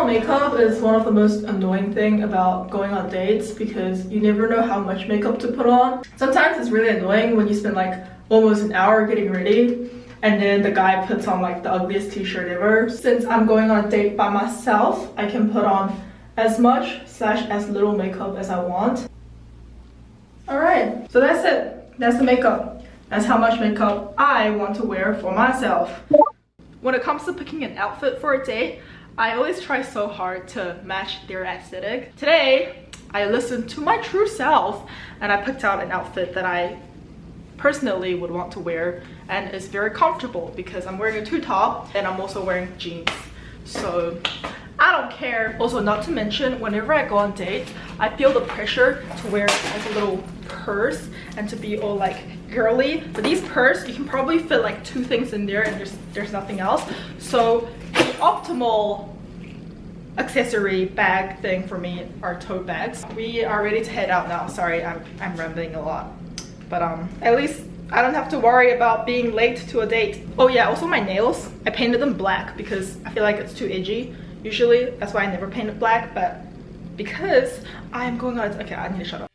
on makeup is one of the most annoying thing about going on dates because you never know how much makeup to put on. Sometimes it's really annoying when you spend like almost an hour getting ready and then the guy puts on like the ugliest t-shirt ever. Since I'm going on a date by myself, I can put on as much / as little makeup as I want. Alright, so that's it. That's the makeup. That's how much makeup I want to wear for myself. When it comes to picking an outfit for a date, I always try so hard to match their aesthetic. Today, I listened to my true self and I picked out an outfit that I personally would want to wear and is very comfortable because I'm wearing a two-top and I'm also wearing jeans. So I don't care. Also, not to mention, whenever I go on dates, I feel the pressure to wear like a little purse and to be all like girly. But these purse, you can probably fit like 2 things in there and there's nothing else. So the optimal accessory bag thing for me are tote bags. We are ready to head out now. Sorry, I'm rambling a lot. But at least I don't have to worry about being late to a date. Oh yeah, also my nails. I painted them black because I feel like it's too edgy. Usually, that's why I never paint it black, but because I'm going on... Okay, I need to shut up.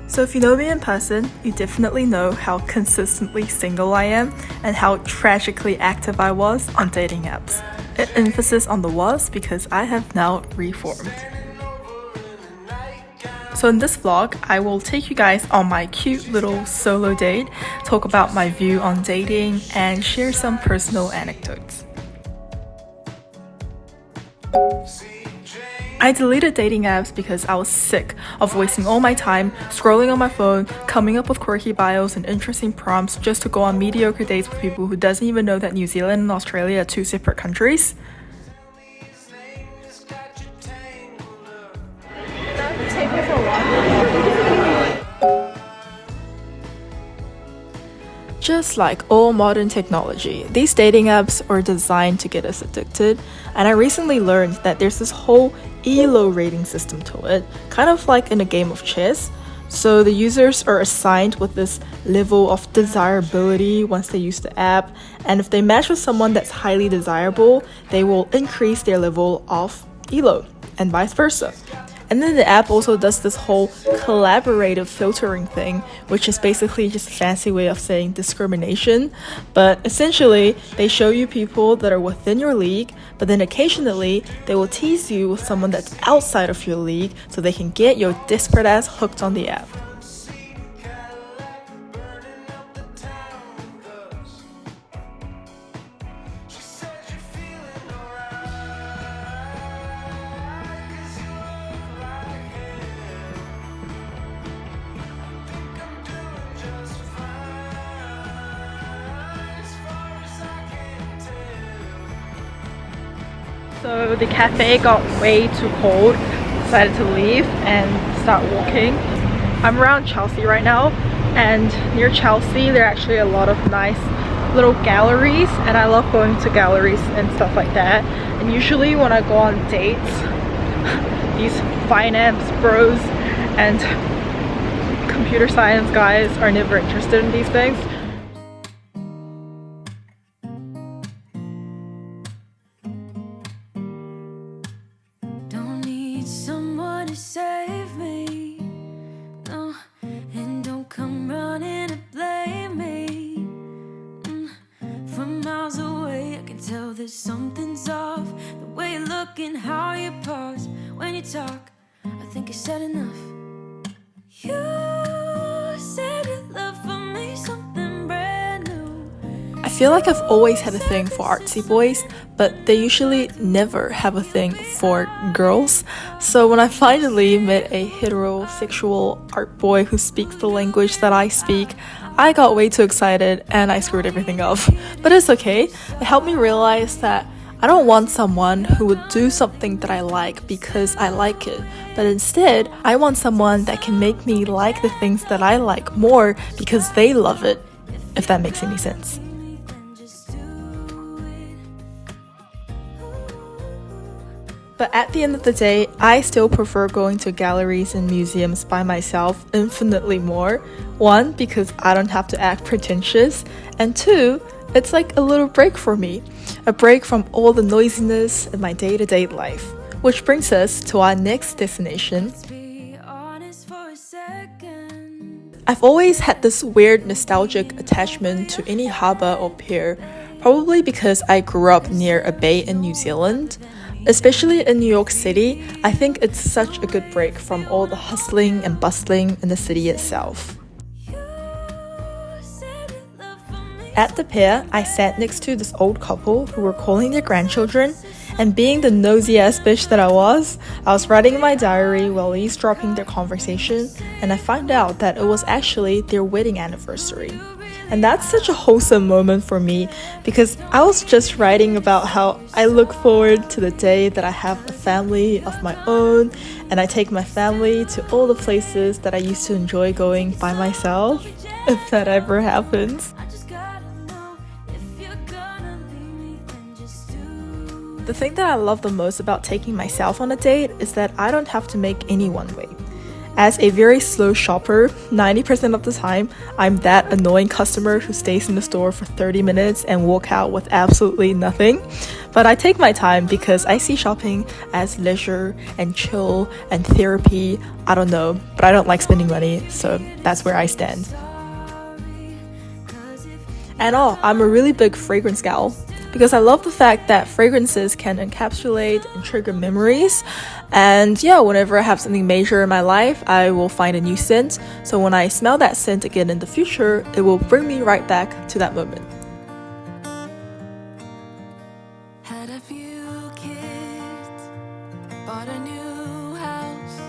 So if you know me in person, you definitely know how consistently single I am and how tragically active I was on dating apps. An emphasis on the was because I have now reformed. So in this vlog, I will take you guys on my cute little solo date, talk about my view on dating, and share some personal anecdotes. I deleted dating apps because I was sick of wasting all my time scrolling on my phone, coming up with quirky bios and interesting prompts just to go on mediocre dates with people who doesn't even know that New Zealand and Australia are 2 separate countries. Just like all modern technology, these dating apps are designed to get us addicted, and I recently learned that there's this whole ELO rating system to it, kind of like in a game of chess. So the users are assigned with this level of desirability once they use the app, and if they match with someone that's highly desirable, they will increase their level of ELO, and vice versa. And then the app also does this whole collaborative filtering thing, which is basically just a fancy way of saying discrimination. But essentially, they show you people that are within your league, but then occasionally they will tease you with someone that's outside of your league so they can get your desperate ass hooked on the app. So the cafe got way too cold, decided to leave and start walking. I'm around Chelsea right now, and near Chelsea there are actually a lot of nice little galleries, and I love going to galleries and stuff like that. And usually when I go on dates, these finance bros and computer science guys are never interested in these things. Save me, no, and don't come running to blame me. From miles away I can tell that something's off. The way you look and how you pause when you talk, I think you said enough. You said you love for me something brand new. I feel like I've always had a thing for artsy boys, but they usually never have a thing for girls. So when I finally met a heterosexual art boy who speaks the language that I speak, I got way too excited and I screwed everything up. But it's okay. It helped me realize that I don't want someone who would do something that I like because I like it, but instead I want someone that can make me like the things that I like more because they love it, if that makes any sense. But at the end of the day, I still prefer going to galleries and museums by myself infinitely more. One, because I don't have to act pretentious, and two, it's like a little break for me. A break from all the noisiness in my day-to-day life. Which brings us to our next destination. I've always had this weird nostalgic attachment to any harbour or pier, probably because I grew up near a bay in New Zealand. Especially in New York City, I think it's such a good break from all the hustling and bustling in the city itself. At the pier, I sat next to this old couple who were calling their grandchildren, and being the nosy ass bitch that I was writing in my diary while eavesdropping their conversation, and I found out that it was actually their wedding anniversary. And that's such a wholesome moment for me because I was just writing about how I look forward to the day that I have a family of my own and I take my family to all the places that I used to enjoy going by myself, if that ever happens. The thing that I love the most about taking myself on a date is that I don't have to make anyone wait. As a very slow shopper, 90% of the time, I'm that annoying customer who stays in the store for 30 minutes and walk out with absolutely nothing. But I take my time because I see shopping as leisure and chill and therapy. I don't know, but I don't like spending money, so that's where I stand. And I'm a really big fragrance gal. Because I love the fact that fragrances can encapsulate and trigger memories. And yeah, whenever I have something major in my life, I will find a new scent. So when I smell that scent again in the future, it will bring me right back to that moment. Had a few kids, bought a new house.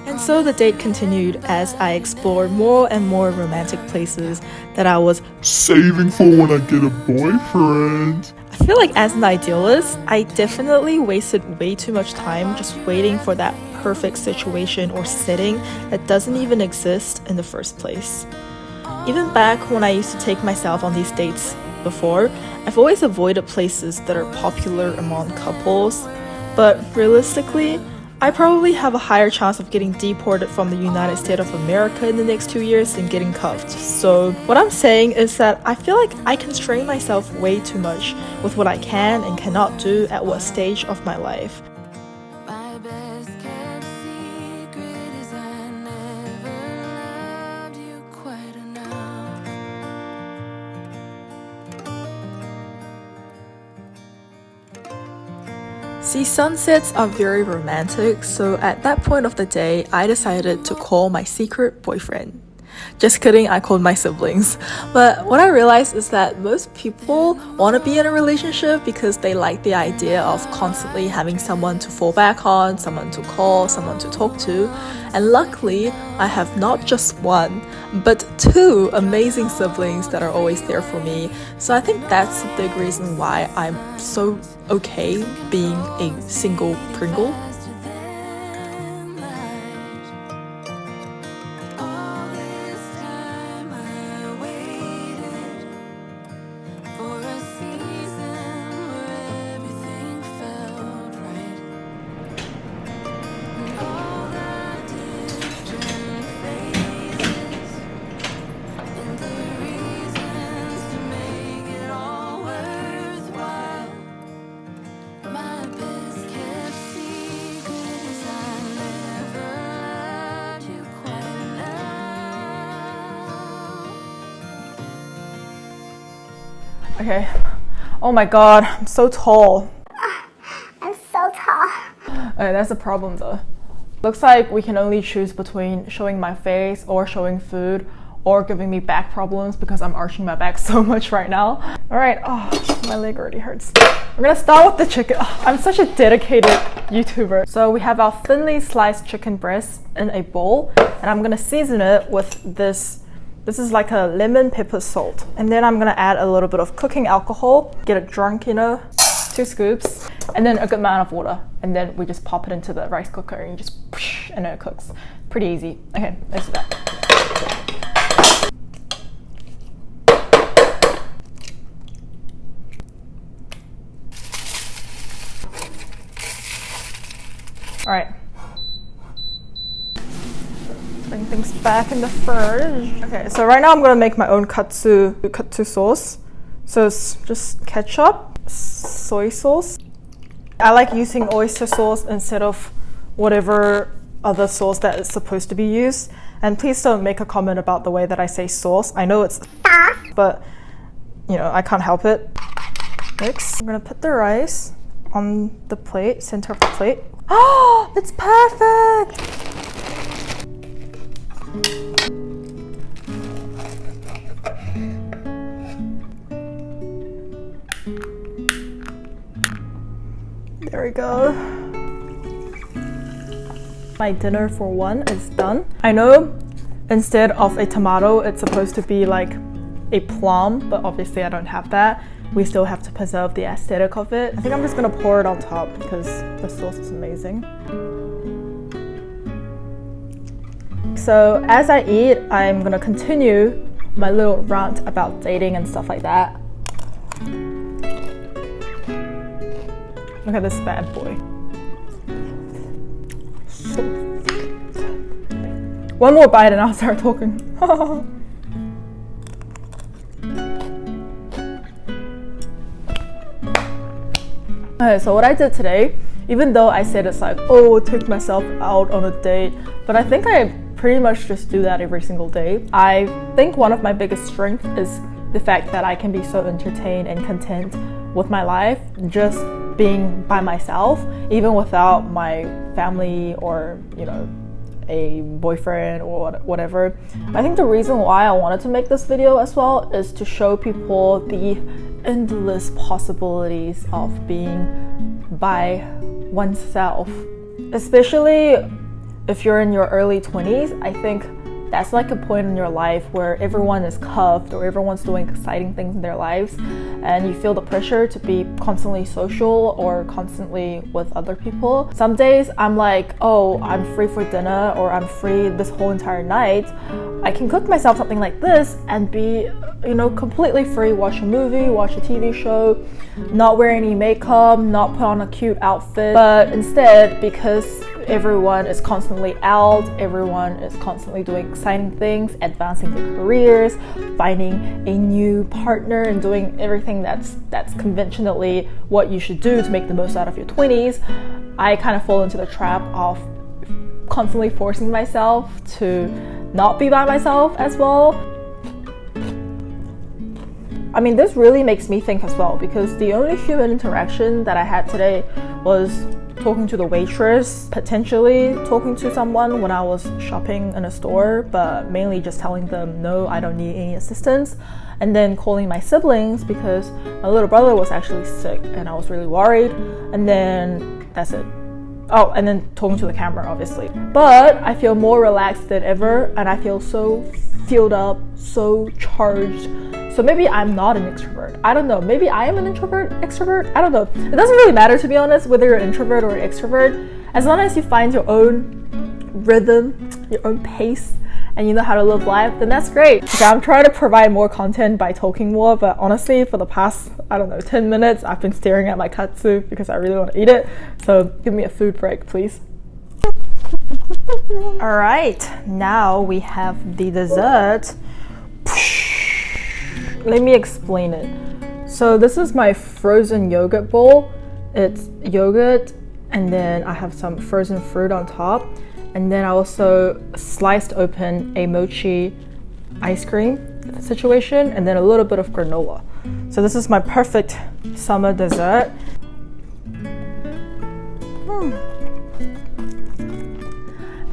And so the date continued as I explored more and more romantic places that I was saving for when I get a boyfriend. I feel like as an idealist, I definitely wasted way too much time just waiting for that perfect situation or setting that doesn't even exist in the first place. Even back when I used to take myself on these dates before, I've always avoided places that are popular among couples, but realistically, I probably have a higher chance of getting deported from the United States of America in the next 2 years than getting cuffed. So what I'm saying is that I feel like I constrain myself way too much with what I can and cannot do at what stage of my life. My best kept secret is I never loved you quite enough. See, sunsets are very romantic, so at that point of the day, I decided to call my secret boyfriend. Just kidding, I called my siblings. But what I realized is that most people want to be in a relationship because they like the idea of constantly having someone to fall back on, someone to call, someone to talk to. And luckily, I have not just one, but two amazing siblings that are always there for me. So I think that's a big reason why I'm so okay being a single Pringle. Okay. Oh my god, I'm so tall. I'm so tall. Okay, that's a problem though. Looks like we can only choose between showing my face or showing food or giving me back problems because I'm arching my back so much right now. Alright, my leg already hurts. We're gonna start with the chicken. I'm such a dedicated YouTuber. So we have our thinly sliced chicken breast in a bowl and I'm gonna season it with this. This is like a lemon pepper salt. And then I'm gonna add a little bit of cooking alcohol, get it drunk, 2 scoops, and then a good amount of water. And then we just pop it into the rice cooker and you just and then it cooks. Pretty easy. Okay, let's do that. Alright. Bring things back in the fridge. Okay, so right now I'm gonna make my own katsu sauce. So it's just ketchup, soy sauce. I like using oyster sauce instead of whatever other sauce that is supposed to be used. And please don't make a comment about the way that I say sauce. I know it's sauce, but you know, I can't help it. Next, I'm gonna put the rice on the plate, center of the plate. Oh, it's perfect! There we go. My dinner for one is done. I know instead of a tomato, it's supposed to be like a plum, but obviously I don't have that. We still have to preserve the aesthetic of it. I think I'm just gonna pour it on top because the sauce is amazing. So as I eat, I'm gonna continue my little rant about dating and stuff like that. Look at this bad boy. So one more bite and I'll start talking. Okay, so what I did today, even though I said it's like, oh, take myself out on a date, but I think I pretty much just do that every single day. I think one of my biggest strengths is the fact that I can be so entertained and content with my life, just being by myself, even without my family or, you know, a boyfriend or whatever. I think the reason why I wanted to make this video as well is to show people the endless possibilities of being by oneself, especially if you're in your early 20s. I think that's like a point in your life where everyone is cuffed or everyone's doing exciting things in their lives and you feel the pressure to be constantly social or constantly with other people. Some days I'm like, oh, I'm free for dinner or I'm free this whole entire night. I can cook myself something like this and be, you know, completely free, watch a movie, watch a TV show, not wear any makeup, not put on a cute outfit. But instead, because everyone is constantly out, everyone is constantly doing exciting things, advancing their careers, finding a new partner and doing everything that's conventionally what you should do to make the most out of your 20s, I kind of fall into the trap of constantly forcing myself to not be by myself as well. I mean, this really makes me think as well, because the only human interaction that I had today was talking to the waitress, potentially talking to someone when I was shopping in a store, but mainly just telling them, no, I don't need any assistance. And then calling my siblings because my little brother was actually sick and I was really worried. And then that's it. Oh, and then talking to the camera, obviously. But I feel more relaxed than ever and I feel so filled up, so charged. So maybe I'm not an extrovert. I don't know. Maybe I am an introvert, extrovert. I don't know. It doesn't really matter, to be honest, whether you're an introvert or an extrovert. As long as you find your own rhythm, your own pace, and you know how to live life, then that's great. Okay, I'm trying to provide more content by talking more, but honestly, for the past, I don't know, 10 minutes, I've been staring at my katsu because I really want to eat it. So give me a food break, please. All right, now we have the dessert. Let me explain it. So this is my frozen yogurt bowl. It's yogurt and then I have some frozen fruit on top. And then I also sliced open a mochi ice cream situation and then a little bit of granola. So this is my perfect summer dessert.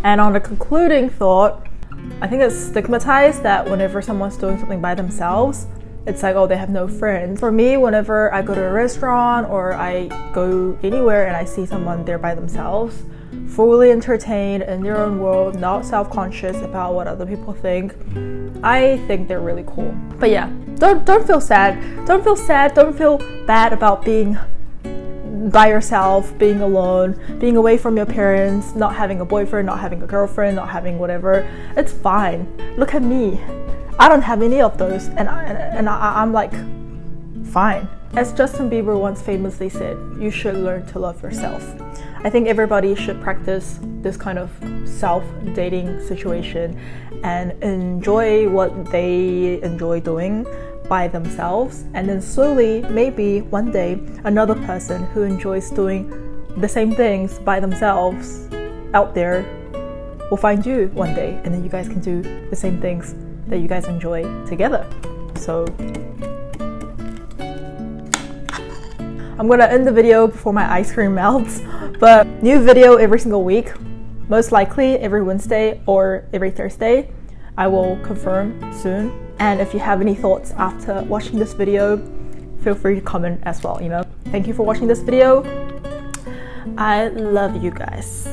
And on a concluding thought, I think it's stigmatized that whenever someone's doing something by themselves, it's like, oh, they have no friends. For me, whenever I go to a restaurant or I go anywhere and I see someone there by themselves, fully entertained in their own world, not self-conscious about what other people think, I think they're really cool. But yeah, don't feel sad. Don't feel sad. Don't feel bad about being by yourself, being alone, being away from your parents, not having a boyfriend, not having a girlfriend, not having whatever. It's fine. Look at me. I don't have any of those, and I'm like, fine. As Justin Bieber once famously said, you should learn to love yourself. I think everybody should practice this kind of self-dating situation and enjoy what they enjoy doing by themselves, and then slowly, maybe one day, another person who enjoys doing the same things by themselves out there will find you one day, and then you guys can do the same things that you guys enjoy together. So I'm gonna end the video before my ice cream melts, but new video every single week, most likely every Wednesday or every Thursday. I will confirm soon. And if you have any thoughts after watching this video, feel free to comment as well, you know. Thank you for watching this video. I love you guys.